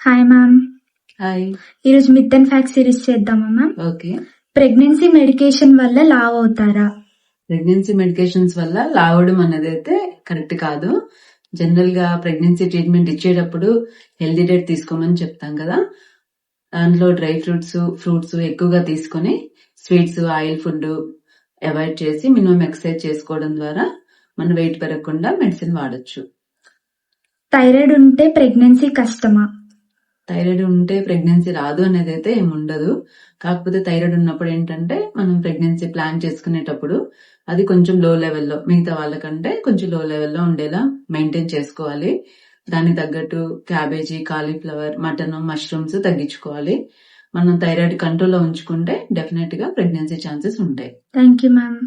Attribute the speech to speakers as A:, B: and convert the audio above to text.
A: Hi ma'am.
B: Hi.
A: ఈరోజు myth and fact series చేద్దామా ma'am?
B: Okay.
A: Pregnancy medication వల్ల లావ్ అవుతారా?
B: ప్రెగ్నెన్సీ మెడికేషన్స్ వల్ల లావడం అనేది అయితే కరెక్ట్ కాదు. జనరల్ గా ప్రెగ్నెన్సీ ట్రీట్మెంట్ ఇచ్చేటప్పుడు హెల్దీ డైట్ తీసుకోమని చెప్తాం కదా. దాంట్లో డ్రై ఫ్రూట్స్ ఎక్కువగా తీసుకొని స్వీట్స్, ఆయిల్ ఫుడ్ అవాయిడ్ చేసి మినిమం ఎక్సర్సైజ్ చేసుకోవడం ద్వారా మన వెయిట్ పెరగకుండా మెడిసిన్ వాడొచ్చు.
A: థైరాయిడ్ ఉంటే ప్రెగ్నెన్సీ కష్టమా?
B: థైరాయిడ్ ఉంటే ప్రెగ్నెన్సీ రాదు అనేది అయితే ఏమి ఉండదు. కాకపోతే థైరాయిడ్ ఉన్నప్పుడు ఏంటంటే మనం ప్రెగ్నెన్సీ ప్లాన్ చేసుకునేటప్పుడు అది కొంచెం లో లెవెల్లో, మిగతా వాళ్ళకంటే కొంచెం లో లెవెల్లో ఉండేలా మెయింటైన్ చేసుకోవాలి. దానికి తగ్గట్టు క్యాబేజీ, కాలీఫ్లవర్, మటన్, మష్రూమ్స్ తగ్గించుకోవాలి. మనం థైరాయిడ్ కంట్రోల్లో ఉంచుకుంటే డెఫినెట్ గా ప్రెగ్నెన్సీ ఛాన్సెస్ ఉంటాయి.
A: Thank you ma'am.